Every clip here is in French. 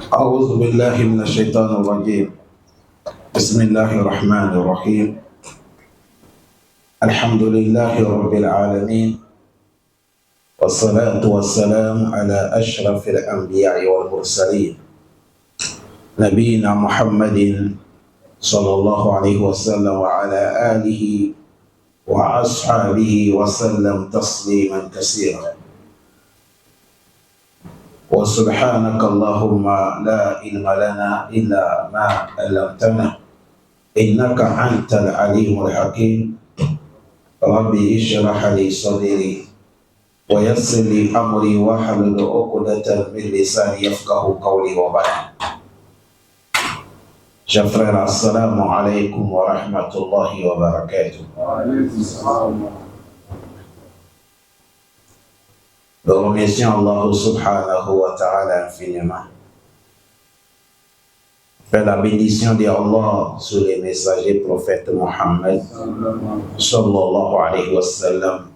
أعوذ بالله من الشيطان الرجيم. بسم الله الرحمن الرحيم. الحمد لله رب العالمين، والصلاة والسلام على أشرف الأنبياء والمرسلين نبينا محمد صلى الله عليه وسلم وعلى آله وأصحابه وسلم تسليما كثيرا. وسبحانك اللهم لا علم لنا إلا ما علمتنا إنك أنت العليم الحكيم. ربي اشرح لي صدري ويسر لي أمري واحلل عقدة من لساني يفقه قولي وبعد. Chers frères, assalamu alaikum wa rahmatullahi wa barakatuh. Nous remercions Allah subhanahu wa ta'ala infiniment. Fait la bénédiction d'Allah sur les messagers prophètes Mohammed sallallahu alayhi wa sallam.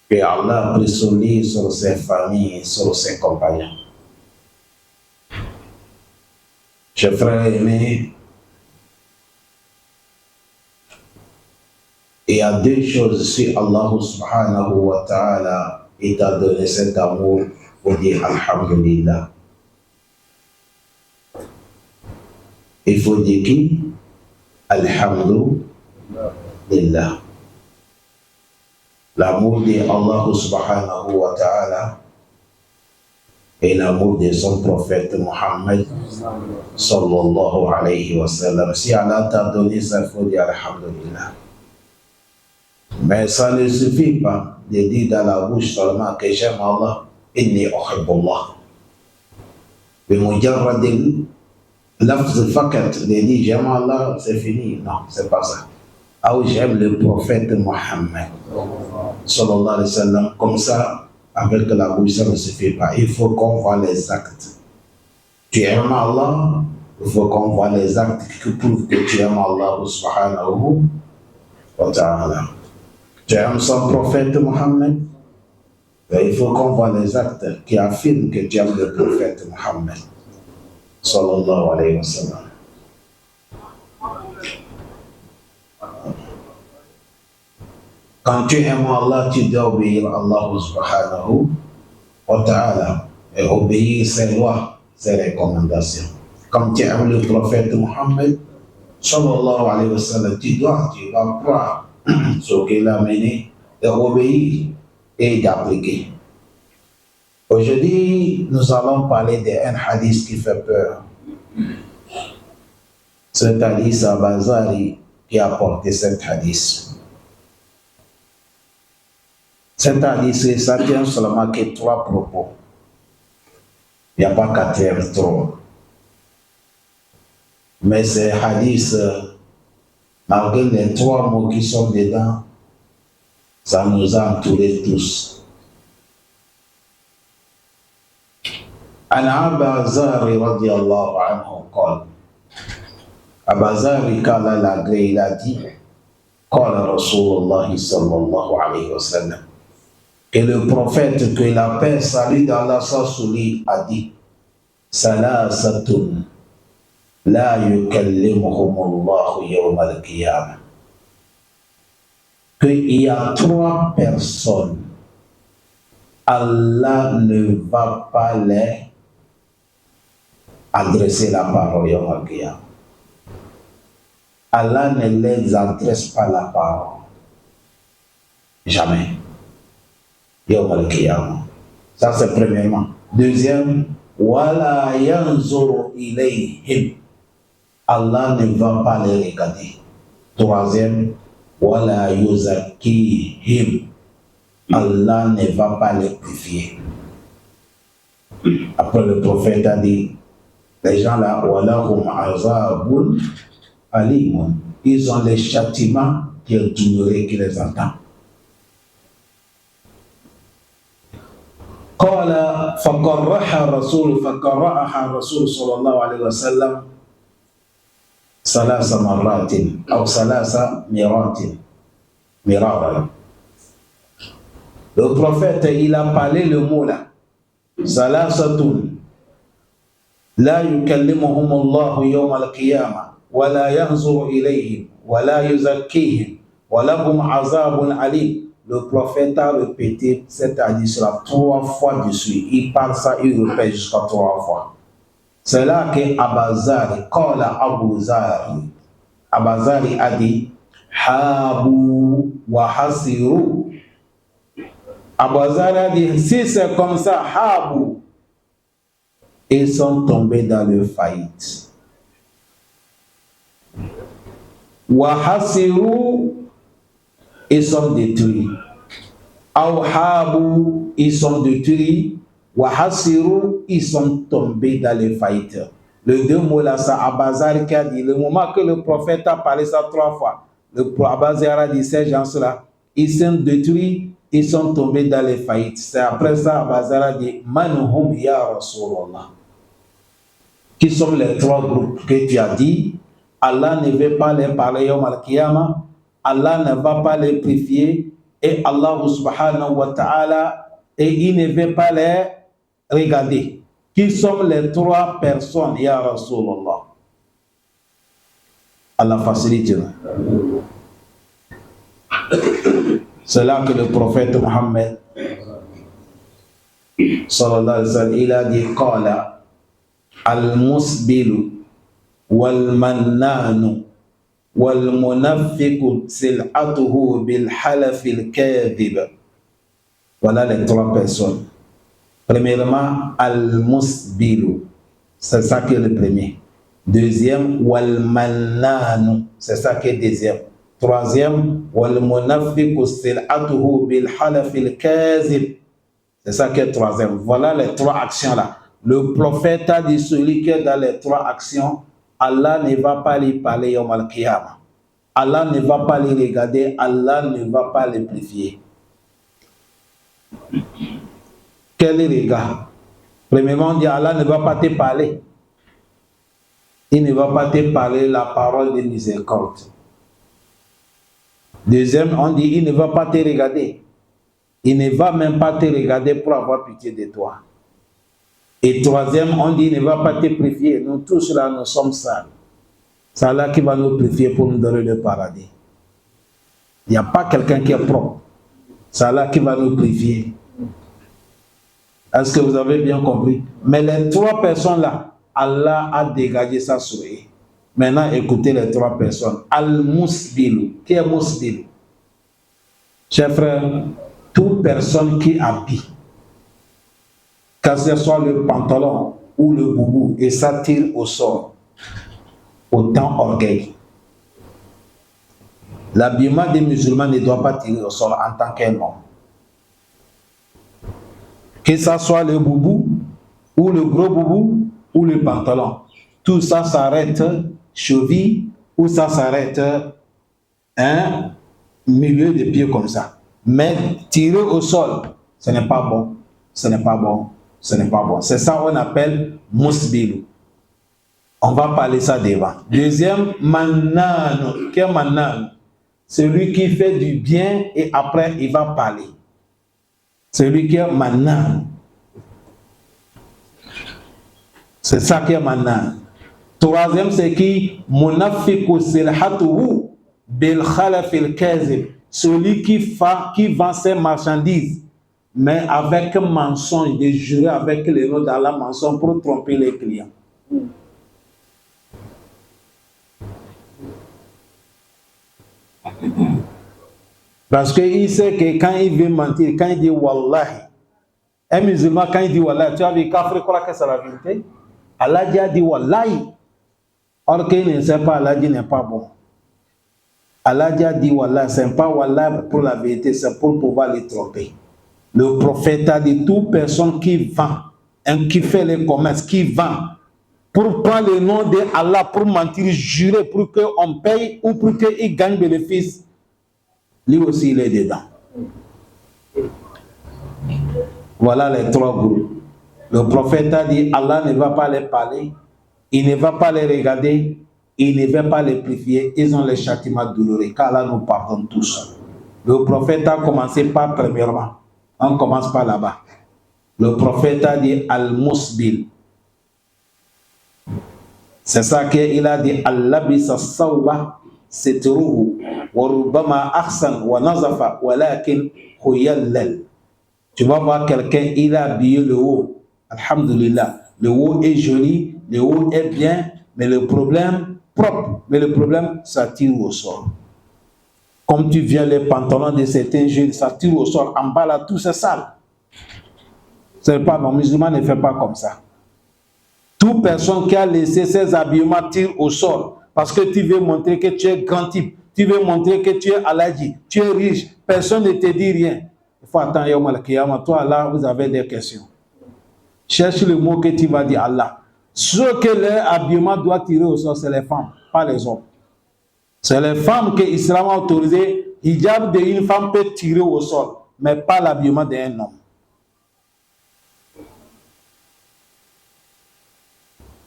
Que Allah prie sur lui, sur ses familles et sur ses compagnons. Chers frères aimés, il y a deux choses si Allah subhanahu wa ta'ala il t'a donné cet amour, il faut dire Alhamdulillah. Il faut dire qui? Alhamdulillah. L'amour de Allah subhanahu wa ta'ala et l'amour de son prophète Mohammed sallallahu alayhi wa sallam. Si Allah t'a donné ça, il faut dire Alhamdulillah. Mais ça ne suffit pas de dire dans la bouche seulement que j'aime Allah, inni uhibbullah. Le mujarrad lafz fakat, de dire j'aime Allah, c'est fini. Non, c'est pas ça. Ah oui, j'aime le prophète Mohammed sallallahu alayhi wa sallam. Comme ça, avec la bouche, ça ne suffit pas. Il faut qu'on voit les actes. Tu aimes Allah, il faut qu'on voit les actes qui prouvent que tu aimes Allah subhanahu wa ta'ala. Tu aimes son prophète Mohammed, il faut qu'on voit les actes qui affirment que tu aimes le prophète Mohammed sallallahu alayhi wa sallam. Quand tu aimes Allah, tu dois obéir à Allah subhanahu wa ta'ala et obéir ses lois, ses recommandations. Quand tu aimes le prophète Mohammed sallallahu alayhi wa sallam, tu dois croire ce qu'il a mené, de obéir et d'appliquer. Aujourd'hui, nous allons parler d'un hadith qui fait peur. Cet hadith, c'est Bazari qui a porté cet hadith. Cet hadith, ça tient seulement que 3 propos. Il n'y a pas 4e trop. Mais ce hadith, malgré les 3 mots qui sont dedans, ça nous a entourés tous. عن أبا ذر رضي الله عنه قال أبا ذر قال لا غيرتي قال رسول الله صلى الله عليه وسلم. Et le prophète, que la paix salue d'Allah soit sur lui, a dit Salasatun la yukallimuhumullahu yawm al-qiyamah. Qu'il y a 3 personnes, Allah ne va pas les adresser la parole yawm al-qiyamah. Allah ne les adresse pas la parole. Jamais. Yawm al-qiyamah. Ça c'est premièrement. Deuxième, wala yanzuru ilayhim. Allah ne va pas les regarder. Troisième, wala yuzakkihim. Allah ne va pas les purifier. Après le prophète a dit, les gens là, walahum azabun alimun. Ils ont les châtiments qui est douloureux qui les attendent. قال فقرأها الرسول صلى الله عليه وسلم 3 مرات أو 3 مرات مرارا. Le prophète, il a parlé le mot là, salasatun, La yukallimuhumullahu yawm al-qiyamah wa la yanzuru ilayhim wa la yuzakkihim wa lahum azabun alim. Le prophète a répété cette hadith-là 3 fois de suite. Il parle ça, il répète jusqu'à 3 fois. C'est là que Abazari, qala Abu Zari, Abazari a dit Habu wa hasiru. Abazari a dit, si c'est comme ça, Habu, ils sont tombés dans le faillite. Wa hasiru, ils sont détruits. Aw habu, ils sont détruits. Wa hasiru, ils sont tombés dans les faillites. Les deux mots là, ça Abazari qui a dit, le moment que le prophète a parlé ça 3 fois, le Abazari a dit, ces gens-là, ils sont détruits, ils sont tombés dans les faillites. C'est après ça, Abazari a dit, Manhum ya Rasulallah. Qui sont les 3 groupes que tu as dit? Allah ne veut pas les parler yawm al-qiyamah, Allah ne va pas les purifier, et Allah subhanahu wa ta'ala, et il ne veut pas les regarder. Qui sont les 3 personnes, ya Rasulallah? Allah facilite. C'est là que le prophète Mohammed sallallahu alayhi wa sallam, il a dit qala al-musbilu wal-mannanu wal-munafiqu sil'atuhu bil-halafil kadhib. Voilà les 3 personnes. Premièrement, al-musbilu, c'est ça qui est le premier. Deuxième, wal-mannanu, c'est ça qui est deuxième. Troisième, wal-munafiqu sil'atuhu bil-halafil kadhib, c'est ça qui est troisième. Voilà les 3 actions là. Le prophète a dit, celui qui est dans les 3 actions, Allah ne va pas lui parler yawm al-qiyamah. Allah ne va pas les regarder, Allah ne va pas les purifier. Quel regard? Premièrement, on dit Allah ne va pas te parler. Il ne va pas te parler la parole de miséricorde. Deuxième, on dit il ne va pas te regarder. Il ne va même pas te regarder pour avoir pitié de toi. Et troisième, on dit il ne va pas te purifier. Nous tous là, nous sommes sales. C'est Allah qui va nous purifier pour nous donner le paradis. Il n'y a pas quelqu'un qui est propre. C'est Allah qui va nous purifier. Est-ce que vous avez bien compris? Mais les 3 personnes là, Allah a dégagé ça sur eux. Maintenant, écoutez les 3 personnes. Al-Musbil. Qui est Musbil? Chers frères, toute personne qui habille, que ce soit le pantalon ou le boubou, et ça tire au sort, autant orgueil. L'habillement des musulmans ne doit pas tirer au sol en tant qu'un homme. Que ce soit le boubou, ou le gros boubou, ou le pantalon. Tout ça s'arrête cheville, ou ça s'arrête un milieu de pied comme ça. Mais tirer au sol, ce n'est pas bon. Ce n'est pas bon. Ce n'est pas bon. C'est ça qu'on appelle musbil. On va parler ça devant. Deuxième, mannan. Quel mannan? Celui qui fait du bien et après il va parler. Celui qui est mannan. C'est ça qui est mannan. Troisième, c'est qui? Munafiqu silhatuhu bil khalafil kazib. Celui qui vend ses marchandises, mais avec un mensonge, de jurer avec le nom d'Allah mensonge pour tromper les clients. Parce qu'il sait que quand il veut mentir, quand il dit Wallahi, un musulman, quand il dit Wallahi, tu as vu Kafri croit que c'est la vérité? Allah a dit Wallahi. Or qu'il ne sait pas, Allah dit n'est pas bon. Allah a dit Wallahi, ce n'est pas Wallahi pour la vérité, c'est pour pouvoir les tromper. Le prophète a dit toute personne qui vend, qui fait les commerces, qui vend, pour prendre le nom de Allah, pour mentir, jurer, pour qu'on paye ou pour qu'il gagne bénéfice, lui aussi il est dedans. Voilà les 3 groupes. Le prophète a dit Allah ne va pas les parler, il ne va pas les regarder, il ne va pas les purifier, ils ont les châtiments douloureux, car Allah nous pardonne tous. Le prophète a commencé par premièrement, on commence par là-bas. Le prophète a dit Al-Musbil. C'est ça qu'il a dit, Al-labisa sawba sitruhu wa rubbama ahsan wa nazafa walakin huyallal. Tu vas voir quelqu'un, il a habillé le haut. Alhamdulillah. Le haut est joli, le haut est bien, mais le problème, propre, mais le problème, ça tire au sol. Comme tu viens les pantalons de certains jeunes, ça tire au sol. En bas là, tout c'est sale. C'est pas, mon musulman ne fait pas comme ça. Toute personne qui a laissé ses habillements tire au sol parce que tu veux montrer que tu es grand type, tu veux montrer que tu es aladji, tu es riche, personne ne te dit rien. Il faut attendre Yawm al-Qiyamah. Toi là, vous avez des questions. Cherche le mot que tu vas dire Allah. Ceux que leur habillement doit tirer au sol, c'est les femmes, pas les hommes. C'est les femmes que l'islam a autorisé. Hijab d'une femme peut tirer au sol, mais pas l'habillement d'un homme.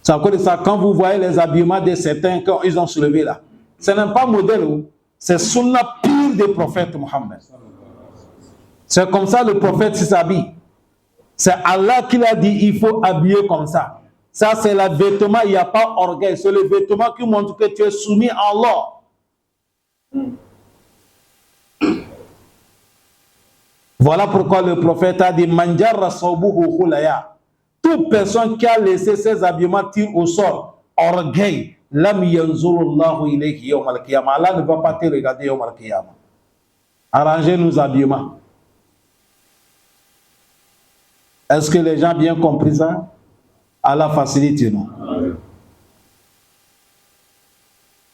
C'est à cause de ça, quand vous voyez les habillements de certains quand ils ont soulevé là, ce n'est pas modèle, c'est sunna pire des prophètes Mohammed. C'est comme ça le prophète s'habille. C'est Allah qui l'a dit, il faut habiller comme ça. Ça, c'est le vêtement, il n'y a pas orgueil. C'est le vêtement qui montre que tu es soumis à Allah. Voilà pourquoi le prophète a dit, Manjarra sawbuhu khulaya. Toute personne qui a laissé ses habillements tirer au sol, orgueil, lam yanzurullahu ilayhi yawm al-qiyamah. Allah ne va pas te regarder yawm al-qiyamah. Arrangez nos habillements. Est-ce que les gens ont bien compris ça? Allah facilite, non?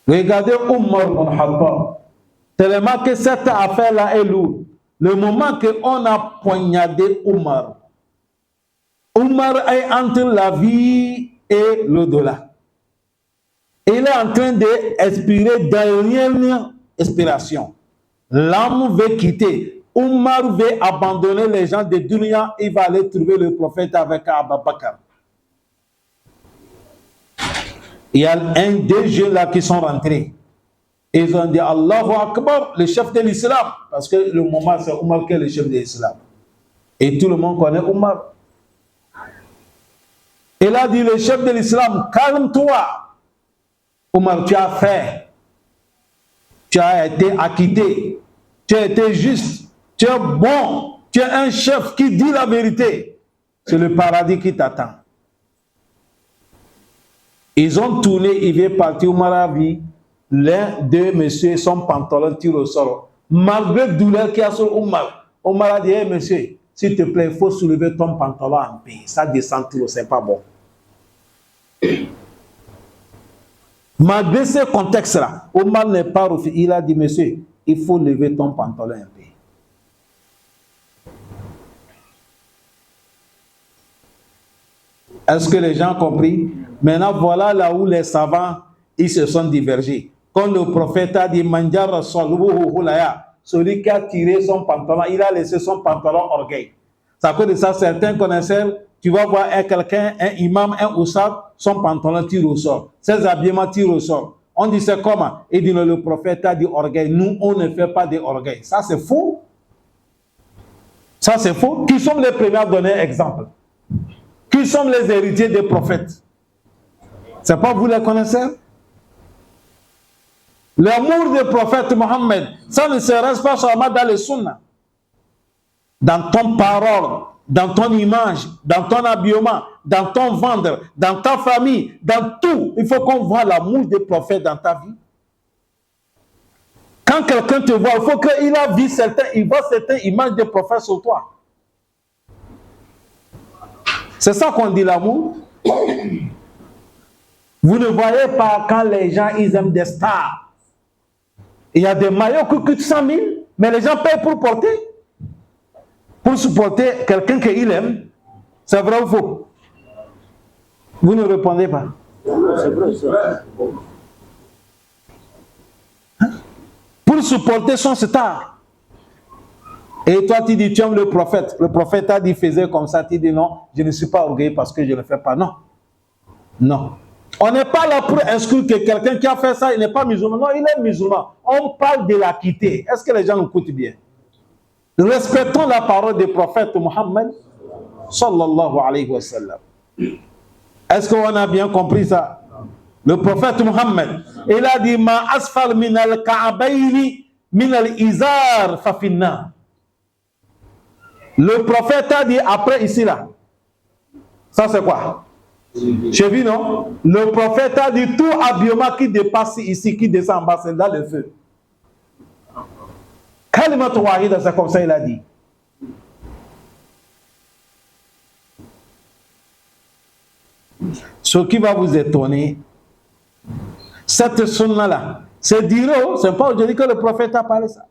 Regardez Umar ibn Khattab. Tellement que cette affaire-là est lourde. Le moment qu'on a poignardé Umar, Umar est entre la vie et l'au-delà. Il est en train d'expirer dernière expiration. L'âme veut quitter. Umar veut abandonner les gens de Dunya. Il va aller trouver le prophète avec Abu Bakr. Il y a deux jeunes là qui sont rentrés. Ils ont dit Allahu Akbar, le chef de l'islam. Parce que le moment c'est Umar qui est le chef de l'islam. Et tout le monde connaît Umar. Il a dit le chef de l'islam, calme-toi. Umar, tu as fait. Tu as été acquitté. Tu as été juste. Tu es bon. Tu es un chef qui dit la vérité. C'est le paradis qui t'attend. Ils ont tourné, ils veulent partir. Umar a vu l'un d'eux, monsieur, son pantalon tire au sol. Malgré la douleur qu'il y a sur Umar, Umar a dit, hey, monsieur, s'il te plaît, il faut soulever ton pantalon en paix. Ça descend trop, c'est pas bon. Malgré ce contexte-là, Omar n'est pas refusé. Il a dit, monsieur, il faut lever ton pantalon un peu. Est-ce que les gens ont compris? Maintenant, voilà là où les savants, ils se sont divergés. Quand le prophète a dit, Manjara salbuhu hulaya, celui qui a tiré son pantalon, il a laissé son pantalon orgueil. C'est à cause de ça, certains connaisseurs, tu vas voir quelqu'un, un imam, un oussab, son pantalon tire au sol, ses habillements tirent au sol. On dit c'est comment? Il dit le prophète a dit orgueil. Nous, on ne fait pas de orgueil. Ça, c'est faux. Ça, c'est faux. Qui sont les premiers à donner exemple? Qui sont les héritiers des prophètes? C'est pas vous les connaissez? L'amour du prophète Mohammed, ça ne se reste pas seulement dans les sunnas. Dans ton parole, dans ton image, dans ton habillement, dans ton vendre, dans ta famille, dans tout. Il faut qu'on voit l'amour des prophètes dans ta vie. Quand quelqu'un te voit, il faut qu'il a vu il voit certaines images des prophètes sur toi. C'est ça qu'on dit l'amour. Vous ne voyez pas quand les gens ils aiment des stars. Il y a des maillots qui coûtent 100 000, mais les gens payent pour porter. Pour supporter quelqu'un qu'il aime. C'est vrai ou faux? Vous ne répondez pas. C'est vrai, c'est vrai. Hein? Pour supporter son star. Et toi, tu dis, tu aimes le prophète. Le prophète a dit, faisait comme ça. Tu dis, non, je ne suis pas orgueilleux parce que je ne le fais pas. Non. Non. On n'est pas là pour exclure que quelqu'un qui a fait ça, il n'est pas musulman. Non, il est musulman. On parle de la quitter. Est-ce que les gens nous écoutent bien? Respectons la parole du prophète Mohammed sallallahu alayhi wa sallam. Est-ce qu'on a bien compris ça? Le prophète Mohammed, il a dit ma asfal min al-ka'bayni min al-izar fa finna. Le prophète a dit après ici là. Ça c'est quoi? Cheville, non? Le prophète a dit tout habillement qui dépasse ici, qui descend en bas, c'est dans le feu. Kalimat wahida, c'est comme ça il a dit. Ce qui va vous étonner, cette sunna-là, c'est dire, c'est pas aujourd'hui que le prophète a parlé ça.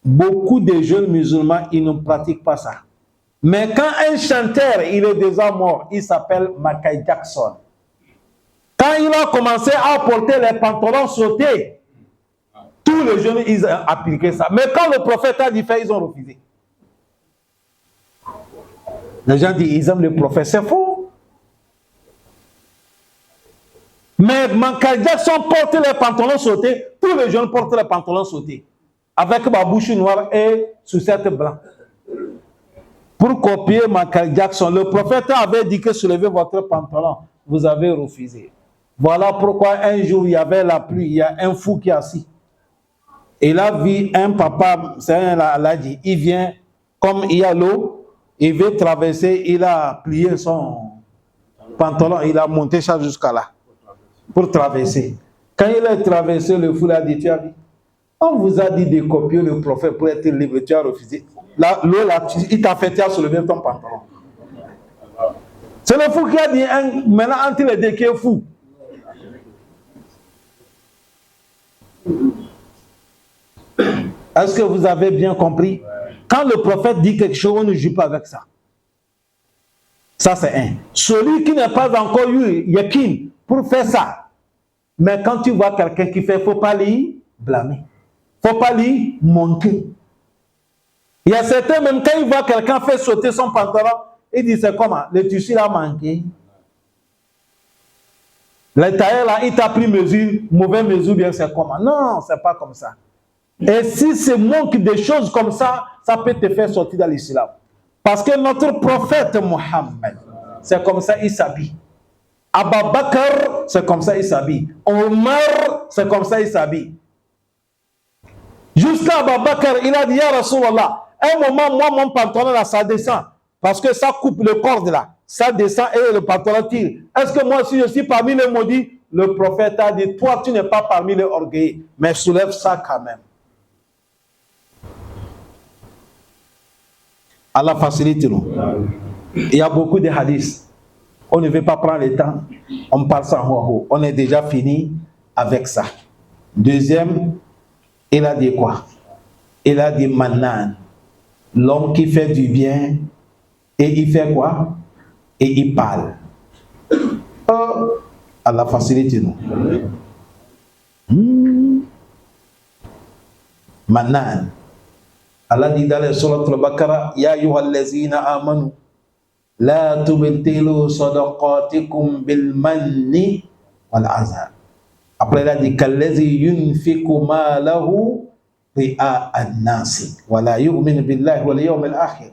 Beaucoup de jeunes musulmans, ils ne pratiquent pas ça. Mais quand un chanteur, il est déjà mort, il s'appelle Michael Jackson. Quand il a commencé à porter les pantalons sautés, tous les jeunes, ils ont appliqué ça. Mais quand le prophète a dit faire, ils ont refusé. Les gens disent, ils aiment le prophète, c'est faux. Mais Michael Jackson porte les pantalons sautés, tous les jeunes portent les pantalons sautés, avec ma bouche noire et sucette blanc. Pour copier Michael Jackson, le prophète avait dit que soulevez votre pantalon, vous avez refusé. Voilà pourquoi un jour il y avait la pluie, il y a un fou qui est assis. Il a vu un papa, c'est un aladji, il vient, comme il y a l'eau, il veut traverser, il a plié son pantalon, il a monté ça jusqu'à là, pour traverser. Quand il a traversé, le fou a dit, tu as vu, on vous a dit de copier le prophète pour être libre, tu as refusé. L'eau là, il t'a fait, tu as soulevé ton pantalon. C'est le fou qui a dit, maintenant entre les deux qui est fou. Est-ce que vous avez bien compris? Quand le prophète dit quelque chose, on ne joue pas avec ça. Ça c'est un. Celui qui n'a pas encore eu yakin pour faire ça. Mais quand tu vois quelqu'un qui fait, il ne faut pas lui blâmer. Il ne faut pas lui manquer. Il y a certains, même quand ils voient quelqu'un faire sauter son pantalon, ils disent c'est comment? Le tissu a manqué. Le tailleur là, il t'a pris mesure, mauvaise mesure, bien c'est comment? Non, c'est pas comme ça. Et si c'est manque de choses comme ça, ça peut te faire sortir dans l'islam. Parce que notre prophète Mohammed, c'est comme ça il s'habille. Abu Bakr, c'est comme ça il s'habille. Omar, c'est comme ça il s'habille. Jusqu'à Abu Bakr, il a dit ya Rasulallah, un moment, moi, mon pantalon là, ça descend. Parce que ça coupe le corde là. Ça descend et le pantalon tire. Est-ce que moi, si je suis parmi les maudits, le prophète a dit, toi, tu n'es pas parmi les orgueilleux, mais soulève ça quand même. Allah facilite nous. Il y a beaucoup de hadiths. On ne veut pas prendre le temps. On parle ça en haut. On est déjà fini avec ça. Deuxième, il a dit quoi? Il a dit Mannan. L'homme qui fait du bien et il fait quoi? Et il parle. Allah facilite nous. Mannan. Allah dit dans le surat al-Baqarah, Ya ayyuhallazina amanu, la tubtilu sadaqatikum bil manni wal azar. Après il a dit kallazi yunfiqu malahu ri'a an-nas wa la yu'minu billahi wal yawmil akhir.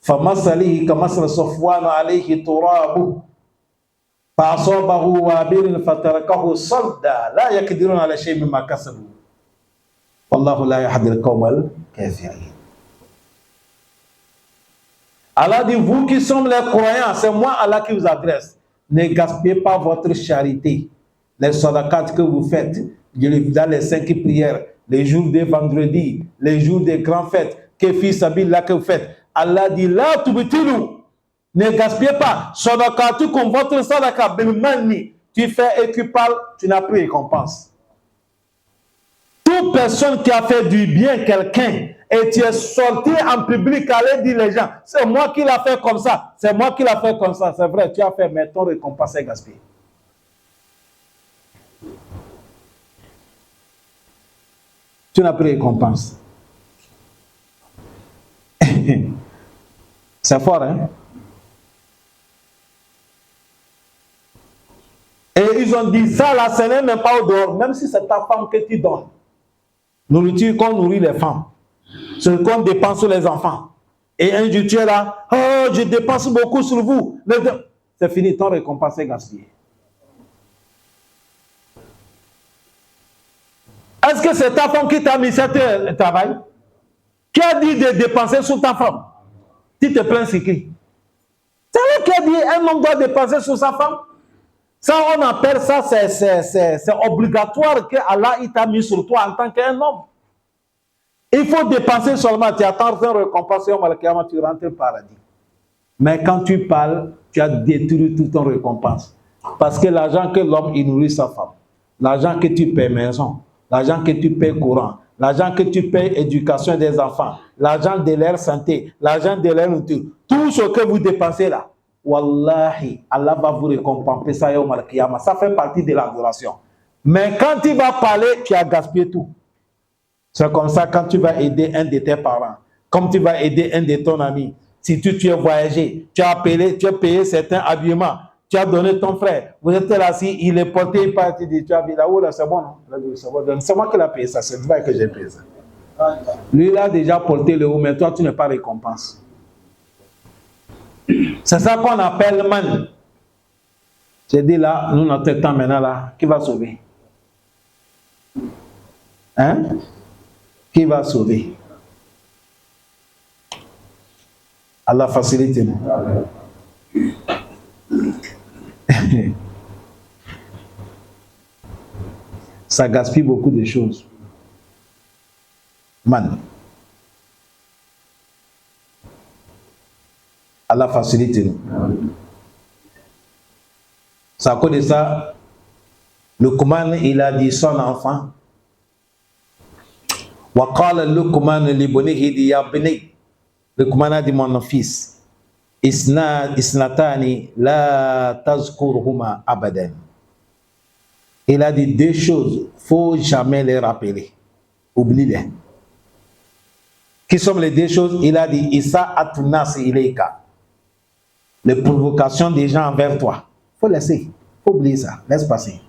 Famasalihi kamasal Safwan alayhi turabu fa'asabahu wabilun fatarakahu salda la yakdiruna ala shay'in mimma kasabu. Wallahu la yahdi al-qawmal kafirin. Allah dit, vous qui sommes les croyants, c'est moi Allah qui vous adresse. Ne gaspillez pas votre charité. Les sadaqat que vous faites, dans les 5 prières, les jours des vendredis, les jours des grandes fêtes, que fils là que vous faites. Allah dit, là tubtilu. Ne gaspillez pas. Sadaqatu comme votre sadaqa bil manni. Tu fais et tu parles, tu n'as plus récompense. Toute personne qui a fait du bien quelqu'un et tu es sorti en public, aller dire les gens, c'est moi qui l'a fait comme ça, c'est moi qui l'a fait comme ça, c'est vrai, tu as fait, mais ton récompense est gaspillée. Tu n'as plus récompense. C'est fort, hein? Et ils ont dit ça, là, ce n'est même pas au dehors, même si c'est ta femme que tu donnes. Nourriture qu'on nourrit les femmes. Ce qu'on dépense sur les enfants. Et un jour tu es là, oh, je dépense beaucoup sur vous. C'est fini, ton récompense est gaspillée. Est-ce que c'est ta femme qui t'a mis cet travail? Qui a dit de dépenser sur ta femme? Tu te plains, c'est qui? C'est lui qui a dit un homme doit dépenser sur sa femme. Ça, on appelle ça, c'est obligatoire que Allah t'a mis sur toi en tant qu'un homme. Il faut dépenser seulement, tu attends une récompense, tu rentres au paradis. Mais quand tu parles, tu as détruit toute ton récompense. Parce que l'argent que l'homme il nourrit sa femme, l'argent que tu payes maison, l'argent que tu payes courant, l'argent que tu payes éducation des enfants, l'argent de leur santé, l'argent de leur nourriture, tout ce que vous dépensez là, Wallahi, Allah va vous récompenser ça yawm al-qiyamah. Ça fait partie de l'adoration. Mais quand tu vas parler, tu as gaspillé tout. C'est comme ça quand tu vas aider un de tes parents, comme tu vas aider un de ton ami. Si tu as voyagé, tu as payé certains habillements, tu as donné ton frère, vous êtes là, si il est porté, il part, tu as vu là, oh là, c'est bon, non? C'est moi qui l'ai payé ça, c'est vrai que j'ai payé ça. Lui, il a déjà porté le haut, mais toi, tu n'es pas récompense. C'est ça qu'on appelle man. J'ai dit là, nous, notre temps maintenant là, qui va sauver? Hein? Qui va sauver? Allah facilite nous. Ça gaspille beaucoup de choses. Man. Allah facilite nous. C'est à cause de ça, Luqman, il a dit son enfant. Wa qala Luqman li bunihi ya bani. Luqman a dit mon fils. Isnatani la tazkurhuma abadan. Il a dit deux choses, faut jamais les rappeler. Oublie-les. Qui sont les deux choses? Il a dit Isa atunas ilayka. Les provocations des gens envers toi. Faut laisser. Faut oublier ça. Laisse passer.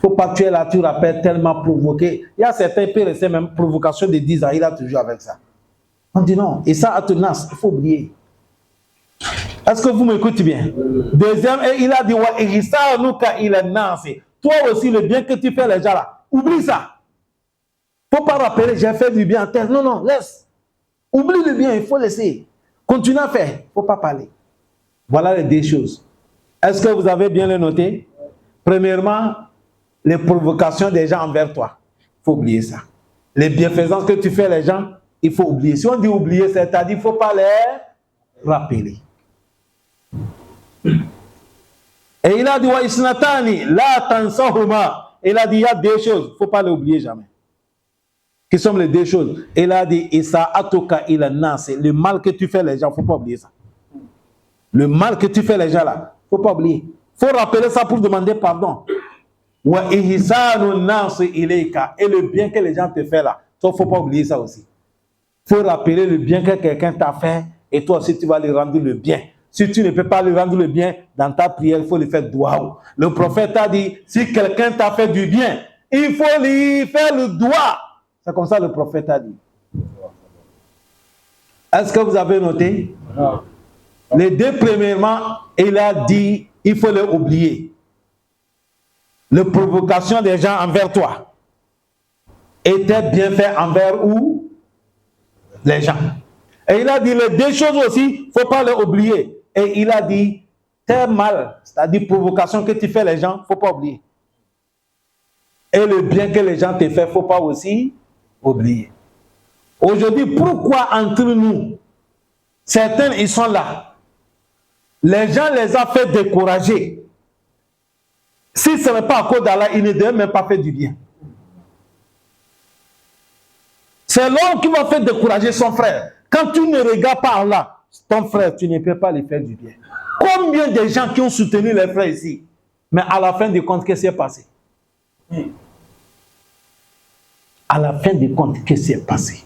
Faut pas tuer là, tu rappelles tellement provoqué. Il y a certains qui peuvent rester même provocation de 10 ans, il a toujours avec ça. On dit non. Isa atunas, il faut oublier. Est-ce que vous m'écoutez bien? Deuxième, il a dit wa ihsanuka ila nas. Toi aussi, le bien que tu fais les gens là, oublie ça. Faut pas rappeler, j'ai fait du bien à terre. Non, non, laisse. Oublie le bien, il faut laisser. Continue à faire, faut pas parler. Voilà les deux choses. Est-ce que vous avez bien le noté? Premièrement, les provocations des gens envers toi. Il faut oublier ça. Les bienfaisances que tu fais les gens, il faut oublier. Si on dit oublier, c'est-à-dire qu'il ne faut pas les rappeler. Et il a dit, wa isnatani, la tansahuma. Il a dit, il y a deux choses, il ne faut pas les oublier jamais. Qui sont les deux choses? Il a dit, Isa atoka ila nas, le mal que tu fais les gens, il ne faut pas oublier ça. Le mal que tu fais les gens là, il ne faut pas oublier. Il faut rappeler ça pour demander pardon. Wa ihsanu nas ilayka, et le bien que les gens te font là, il ne faut pas oublier ça aussi. Il faut rappeler le bien que quelqu'un t'a fait, et toi aussi tu vas lui rendre le bien. Si tu ne peux pas lui rendre le bien, dans ta prière, il faut lui faire doigt. Le prophète a dit, si quelqu'un t'a fait du bien, il faut lui faire le doigt. C'est comme ça le prophète a dit. Est-ce que vous avez noté? Non. Les deux premièrement, il a dit, il faut les oublier. Les provocations des gens envers toi étaient bien faites envers où? Les gens. Et il a dit les deux choses aussi, il ne faut pas les oublier. Et il a dit, tes mal, c'est-à-dire provocation que tu fais les gens, il ne faut pas oublier. Et le bien que les gens te font, il ne faut pas aussi oublier. Aujourd'hui, pourquoi entre nous, certains, ils sont là. Les gens les ont fait décourager. Si ce n'est pas à cause d'Allah, ils ne devraient même pas faire du bien. C'est l'homme qui va faire décourager son frère. Quand tu ne regardes pas Allah, ton frère, tu ne peux pas lui faire du bien. Combien de gens qui ont soutenu les frères ici, mais à la fin du compte, qu'est-ce qui s'est passé? À la fin du compte, qu'est-ce qui s'est passé?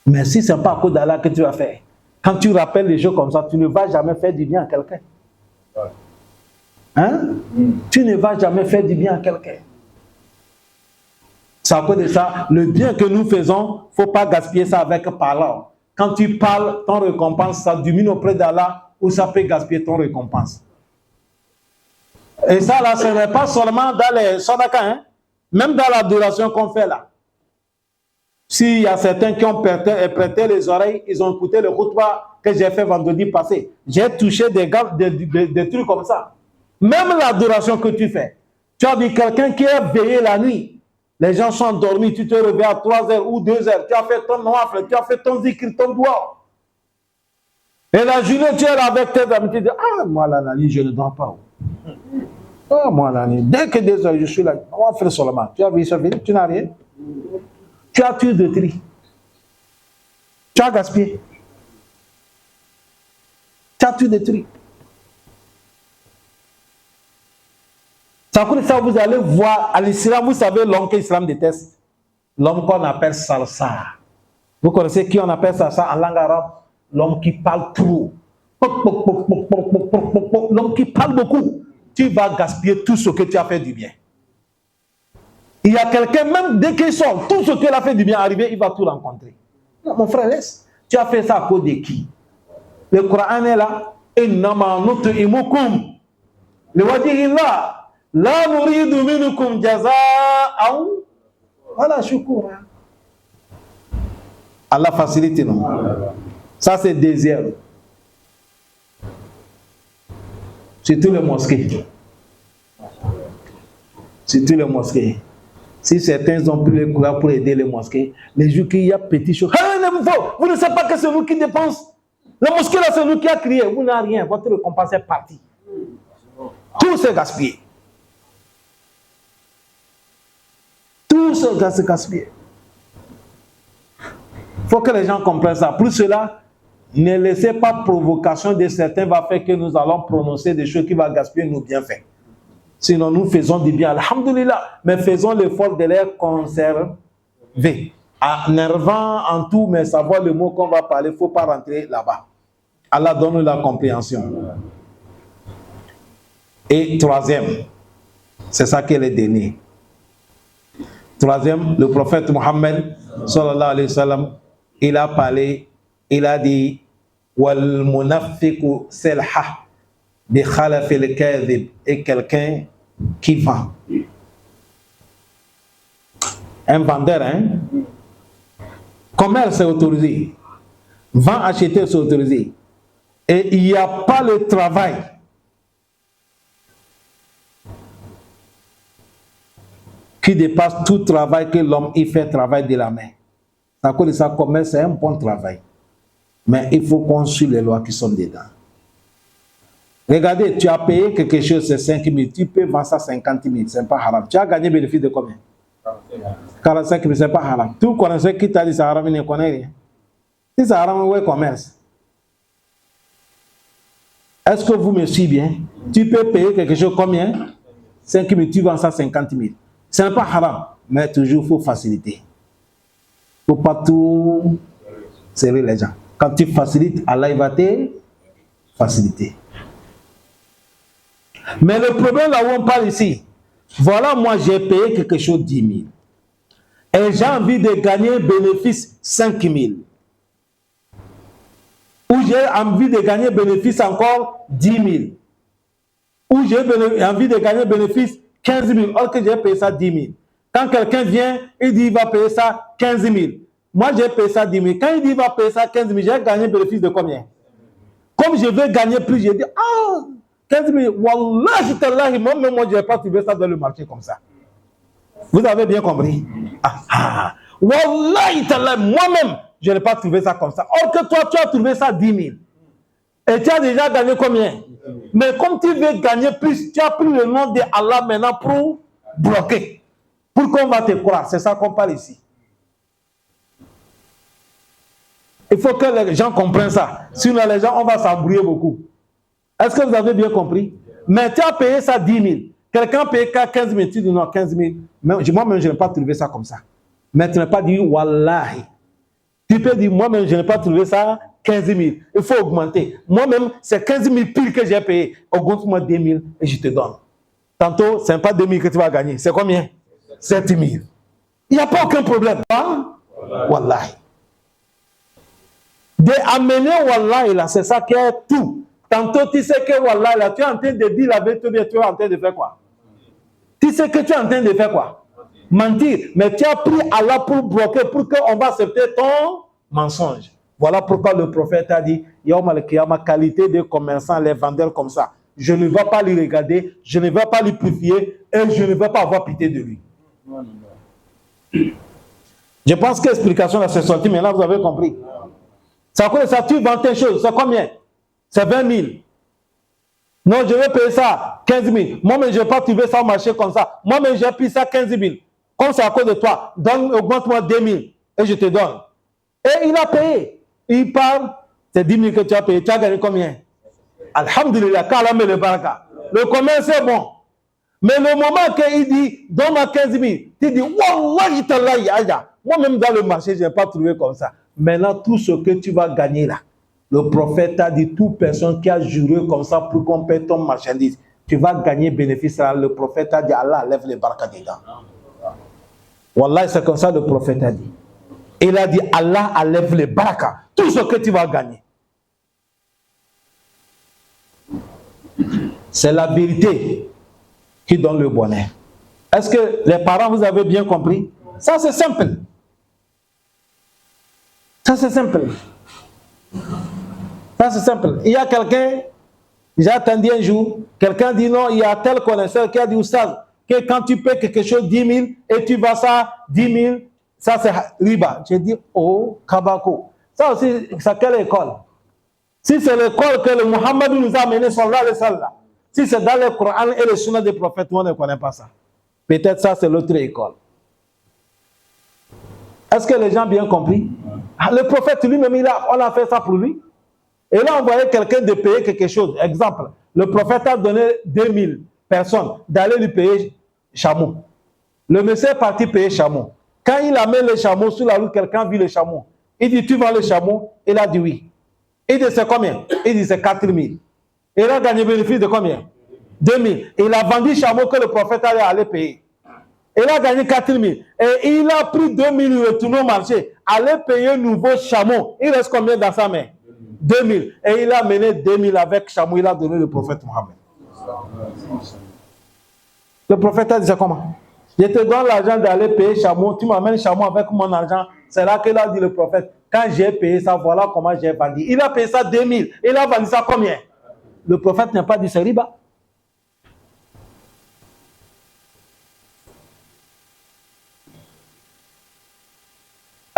Mais si ce n'est pas à cause d'Allah que tu vas faire, quand tu rappelles les choses comme ça, tu ne vas jamais faire du bien à quelqu'un. Hein? Tu ne vas jamais faire du bien à quelqu'un. C'est à cause de ça, le bien que nous faisons, il ne faut pas gaspiller ça avec parlant. Quand tu parles, ton récompense, ça diminue auprès d'Allah ou ça peut gaspiller ton récompense. Et ça, là, ce n'est pas seulement dans les sadaka, hein? Même dans l'adoration qu'on fait là. S'il y a certains qui ont prêté les oreilles, ils ont écouté le khutbah que j'ai fait vendredi passé. J'ai touché des trucs comme ça. Même l'adoration que tu fais. Tu as vu quelqu'un qui est veillé la nuit. Les gens sont endormis, tu te réveilles à 3 heures ou 2 heures. Tu as fait ton noir, tu as fait ton zikr, ton doigt. Et la journée, tu es là avec tes amis, tu dis, ah, moi la nuit, je ne dors pas. Ah, moi la nuit, dès que 2 heures, je suis là. On va faire seulement. Tu as vu ça, tu n'as rien. Tu as tué de tri. Tu as gaspillé. Tu as tué de tri. Ça, vous allez voir à l'islam, vous savez l'homme que l'islam déteste. L'homme qu'on appelle salsa. Vous connaissez qui on appelle salsa en langue arabe? L'homme qui parle trop. L'homme qui parle beaucoup. Tu vas gaspiller tout ce que tu as fait du bien. Il y a quelqu'un, même dès qu'il sort, tout ce qu'il a fait du bien arrivé, il va tout rencontrer. Non, mon frère, laisse. Tu as fait ça à cause de qui? Le Coran est là. Innama nut'imukum liwajhillah. La nuridu minkum jaza'an wala shukura. Allah facilite, non? Ça, c'est désert. Surtout les mosquées. Surtout les mosquées. Si certains ont pris le courage pour aider les mosquées, les jours qu'il y a petit chose, vous ne savez pas que c'est nous qui dépensons. La mosquée là, c'est nous qui a crié. Vous n'avez rien. Votre récompense est partie. Tout s'est gaspillé. Tout s'est gaspillé. Il faut que les gens comprennent ça. Pour cela, ne laissez pas provocation de certains va faire que nous allons prononcer des choses qui vont gaspiller nos bienfaits. Sinon, nous faisons du bien, alhamdoulilah, mais faisons l'effort de les conserver. En nervant en tout, mais savoir le mot qu'on va parler, il ne faut pas rentrer là-bas. Allah donne la compréhension. Et troisième, c'est ça qui est le dernier. Troisième, le prophète Mohammed, sallallahu alayhi wa sallam, il a parlé, il a dit, wal munafiqu selha bi khalafil kadhib, et quelqu'un qui vend. Un vendeur, hein? Commerce est autorisé. Vend, acheter, c'est autorisé. Et il n'y a pas le travail. Qui dépasse tout travail que l'homme y fait, travail de la main. Ça cause ça, commerce, c'est un bon travail. Mais il faut qu'on suive les lois qui sont dedans. Regardez, tu as payé quelque chose, c'est 5 000, tu peux vendre ça 50 000, c'est pas haram. Tu as gagné bénéfice de combien? 45 000, c'est pas haram. Tout connaisseur qui t'a dit c'est haram, il ne connaît rien. Si c'est haram, où est le commerce? Est-ce que vous me suivez bien? Tu peux payer quelque chose combien? 5 000, tu vends ça 50 000. Ce n'est pas haram, mais toujours il faut faciliter. Il ne faut pas tout serrer les gens. Quand tu facilites, Allah va te faciliter. Mais le problème là où on parle ici, voilà, moi j'ai payé quelque chose 10 000. Et j'ai envie de gagner bénéfice 5 000. Ou j'ai envie de gagner bénéfice encore 10 000. Ou j'ai envie de gagner bénéfice 15 000, or que j'ai payé ça 10 000. Quand quelqu'un vient, il dit qu'il va payer ça 15 000. Moi, j'ai payé ça 10 000. Quand il dit qu'il va payer ça 15 000, j'ai gagné bénéfice de combien? Comme je veux gagner plus, j'ai dit, ah, 15 000, Wallahi, moi-même, je n'ai pas trouvé ça dans le marché comme ça. Vous avez bien compris? Wallahi, moi-même, je n'ai pas trouvé ça comme ça. Or que toi, tu as trouvé ça 10 000. Et tu as déjà gagné combien? Mais comme tu veux gagner plus, tu as pris le nom de Allah maintenant pour bloquer. Pour qu'on va te croire. C'est ça qu'on parle ici. Il faut que les gens comprennent ça. Sinon, les gens, on va s'embrouiller beaucoup. Est-ce que vous avez bien compris? Mais tu as payé ça 10 000. Quelqu'un paye 15 000. Tu dis non, 15 000. Moi-même, je n'ai pas trouvé ça comme ça. Mais tu n'as pas dit Wallahi. Tu peux dire, moi-même, je n'ai pas trouvé ça 15 000. Il faut augmenter. Moi-même, c'est 15 000 pile que j'ai payé. Augmente-moi 2 000 et je te donne. Tantôt, ce n'est pas 2 000 que tu vas gagner. C'est combien? 7 000. Il n'y a pas aucun problème. Hein? Wallahi. De amener Wallahi là, c'est ça qui est tout. Tantôt, tu sais que voilà, là, tu es en train de dire la vérité, tu es en train de faire quoi? Tu sais que tu es en train de faire quoi? Mentir. Mais tu as pris Allah pour bloquer, pour qu'on va accepter ton mensonge. Voilà pourquoi le prophète a dit, ma qualité de commerçant, les vendeurs comme ça, je ne vais pas les regarder, je ne vais pas les purifier et je ne vais pas avoir pitié de lui. Je pense que l'explication s'est sortie, mais là vous avez compris. Ça coûte ça, tu vends tes choses, c'est combien? C'est 20 000. Non, je vais payer ça 15 000. Moi-même, je ne vais pas trouver ça au marché comme ça. Moi-même, j'ai pris ça 15 000. Comme c'est à cause de toi, augmente-moi 2 000 et je te donne. Et il a payé. Il parle, c'est 10 000 que tu as payé. Tu as gagné combien? Alhamdulillah, car le baraka. Le commerce est bon. Mais le moment qu'il dit, donne-moi 15 000, tu dis, Wallah, moi-même dans le marché, je n'ai pas trouvé comme ça. Maintenant, tout ce que tu vas gagner là, le prophète a dit, toute personne qui a juré comme ça pour qu'on paie ton marchandise, tu vas gagner bénéfice là. Le prophète a dit, Allah lève les baraka dedans. Wallah, c'est comme ça le prophète a dit. Il a dit, Allah enlève les baraka, tout ce que tu vas gagner. C'est la vérité qui donne le bonheur. Est-ce que les parents, vous avez bien compris? Ça, c'est simple. Ça, c'est simple. Ça, c'est simple. Il y a quelqu'un, j'ai attendu un jour, quelqu'un dit non, il y a tel connaisseur qui a dit, Oustaz, que quand tu paies quelque chose 10 000 et tu vas ça 10 000, ça c'est riba. J'ai dit, oh, kabako. Ça aussi, c'est quelle école? Si c'est l'école que le Muhammad nous a amené, sallallahu alayhi wa sallam, si c'est dans le Coran et le Sunna des prophètes, on ne connaît pas ça. Peut-être ça, c'est l'autre école. Est-ce que les gens ont bien compris? Le prophète lui-même, on a fait ça pour lui. Et là, on voyait quelqu'un de payer quelque chose. Exemple, le prophète a donné 2000 personnes d'aller lui payer chameau. Le monsieur est parti payer chameau. Quand il amène le chameau sur la route, quelqu'un vit le chameau. Il dit, tu vends le chameau? Il a dit oui. Il dit, c'est combien? Il dit, c'est 4000. Il a gagné bénéfice de combien? 2000. Il a vendu le chameau que le prophète allait aller payer. Il a gagné 4000. Et il a pris 2000, il retourne au marché. Allait payer un nouveau chameau. Il reste combien dans sa main? 2000. Et il a mené 2000 avec chameau. Il a donné le prophète Mohammed. Le prophète a dit, c'est comment? Je te donne l'argent d'aller payer chameau. Tu m'amènes chameau avec mon argent. C'est là qu'il a dit le prophète. Quand j'ai payé ça, voilà comment j'ai vendu. Il a payé ça 2000. Il a vendu ça combien? Le prophète n'a pas dit c'est riba.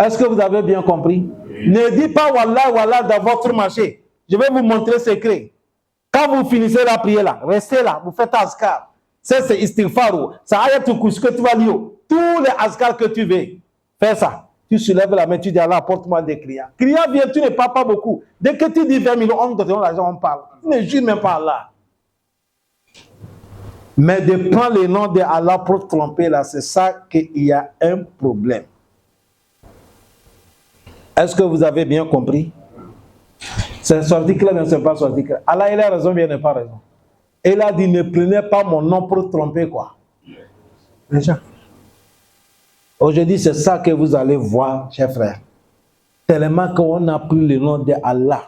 Est-ce que vous avez bien compris? Ne dites pas wallah, wallah dans votre marché. Je vais vous montrer le secret. Quand vous finissez la prière là, restez là, vous faites azkar. Ça c'est istighfar. Ça ayatul kursi que tu vas lire. Tous les azkar que tu veux. Fais ça. Tu soulèves la main, tu dis Allah, apporte-moi des clients. Clients viennent, tu ne parles pas beaucoup. Dès que tu dis 20 000, on te donne l'argent, on parle. Tu ne jures même pas Allah. Mais de prendre le nom de Allah pour tromper là, c'est ça qu'il y a un problème. Est-ce que vous avez bien compris? C'est sorti clair, mais ce n'est pas sorti clair. Allah, il a raison, mais il n'a pas raison. Il a dit, ne prenez pas mon nom pour tromper quoi? Les gens. Aujourd'hui, c'est ça que vous allez voir, chers frères. Tellement qu'on a pris le nom de Allah.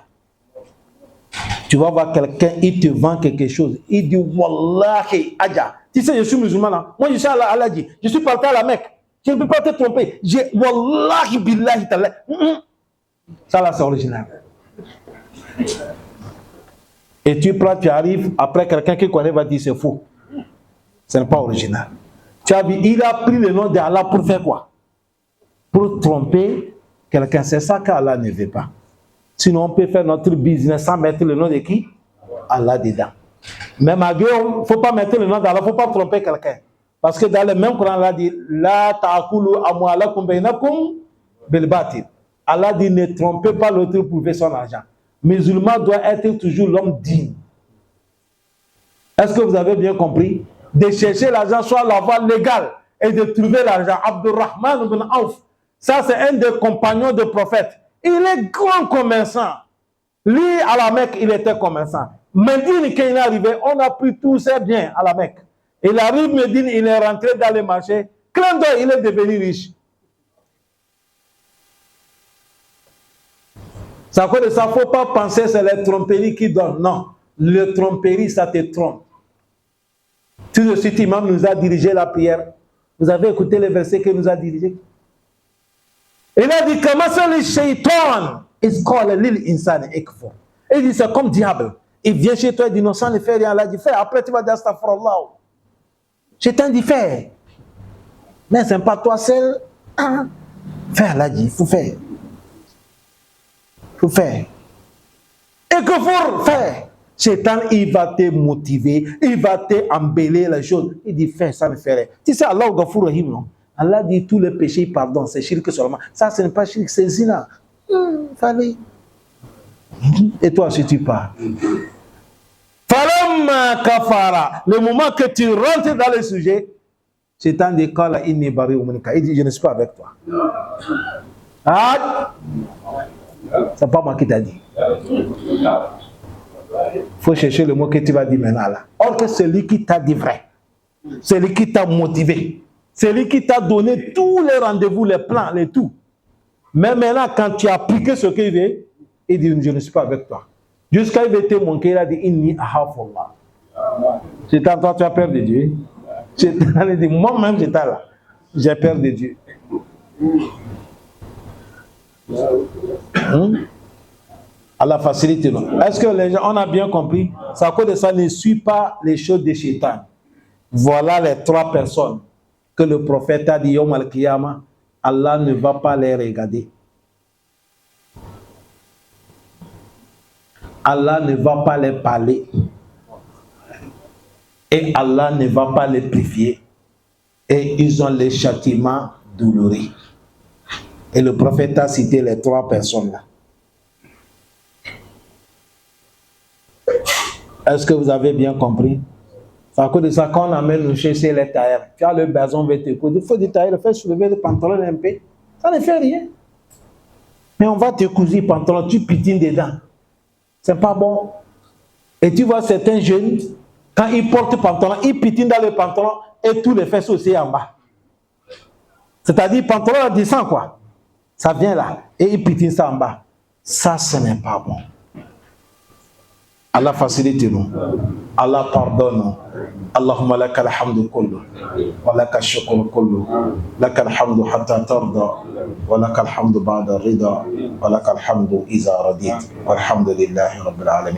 Tu vas voir quelqu'un, il te vend quelque chose. Il dit, Wallahi, Adja. Tu sais, je suis musulman là. Moi, je suis Allah dit. Je suis parti à la Mecque. Je ne peux pas te tromper. Wallahi, billahi, ta'ala. Ça là, c'est original. Et tu prends, tu arrives, après quelqu'un qui connaît va dire c'est faux. Ce n'est pas original. Tu as vu, il a pris le nom d'Allah pour faire quoi? Pour tromper quelqu'un. C'est ça qu'Allah ne veut pas. Sinon, on peut faire notre business sans mettre le nom de qui? Allah dedans. Mais malgré, il ne faut pas mettre le nom d'Allah, il ne faut pas tromper quelqu'un. Parce que dans le même Coran, Allah dit La ta'akulu amwalakum bainakum bil batil. Allah dit ne trompez pas l'autre pour faire son argent. Musulman doit être toujours l'homme digne. Est-ce que vous avez bien compris? De chercher l'argent soit la voie légale et de trouver l'argent. Abdurrahman ibn Auf, ça c'est un des compagnons du prophète. Il est grand commerçant. Lui, à la Mecque, il était commerçant. Médine, quand il est arrivé, on a pris tous ses biens à la Mecque. Il arrive Médine, il est rentré dans le marché. Clin d'œil, il est devenu riche. Ça fait de ça, il ne faut pas penser que c'est les tromperies qui donnent. Non. Le tromperie, ça te trompe. Tout de suite, l'imam nous a dirigé la prière. Vous avez écouté le verset qu'il nous a dirigé? Il a dit, comment ça le shaitan? Il dit, c'est comme diable. Il vient chez toi, il dit, non, sans le faire, il a dit, fais. Après, tu vas dire, astaghfirullah. Shaitan dit, fais. Mais c'est pas toi seul. Hein? Fais, il a dit, il faut faire. Il faut faire. Et que pour faire? Shaitan, il va te motiver, il va te embellir les choses. Il dit, fais, ça me ferait. Tu sais, Allah Ghafour Rahim, non? Allah dit, tous les péchés, pardon, c'est shirk seulement. Ça, ce n'est pas shirk, c'est zina. Fallait. Et toi, si tu pars. Falamma kafara. Le moment que tu rentres dans le sujet, Shaitan dit, Kala inni bari umanika. Il dit, je ne suis pas avec toi. Ah! C'est pas moi qui t'a dit. Il faut chercher le mot que tu vas dire maintenant là. Or que celui qui t'a dit vrai, celui qui t'a motivé, celui qui t'a donné tous les rendez-vous, les plans, les tout. Mais maintenant, quand tu as appliqué ce qu'il veut, il dit, je ne suis pas avec toi. Jusqu'à il veut te manquer, il a dit, inni ahafullah. C'est en toi, tu as peur de Dieu. Il dit, moi-même, j'étais là. J'ai peur de Dieu. Allah facilite nous. Est-ce que les gens, on a bien compris? C'est à cause de ça, ne suit pas les choses de Shaitan. Voilà les trois personnes que le prophète a dit, Yom al-Qiyamah, Allah ne va pas les regarder. Allah ne va pas les parler. Et Allah ne va pas les purifier. Et ils ont les châtiments douloureux. Et le prophète a cité les trois personnes là. Est-ce que vous avez bien compris? C'est à cause de ça qu'on amène nous chercher les tailleurs. Tu as le bazon verticaux. Il faut des tailleurs, faire soulever le pantalon un peu. Ça ne fait rien. Mais on va te couser le pantalon, tu pitines dedans. C'est pas bon. Et tu vois certains jeunes, quand ils portent le pantalon, ils pitinent dans le pantalon et tous les fesses aussi en bas. C'est-à-dire, le pantalon descend quoi. Ça vient là et ils pitinent ça en bas. Ça, ce n'est pas bon. Allah facilite nous. Allah pardonne nous. Allahumma laka alhamdu kullu. Wa laka shukru kullu. Laka alhamdu hatta tarda. Wa laka alhamdu ba'da rida. Wa laka alhamdu iza radit. Walhamdulillahi rabbil alamin.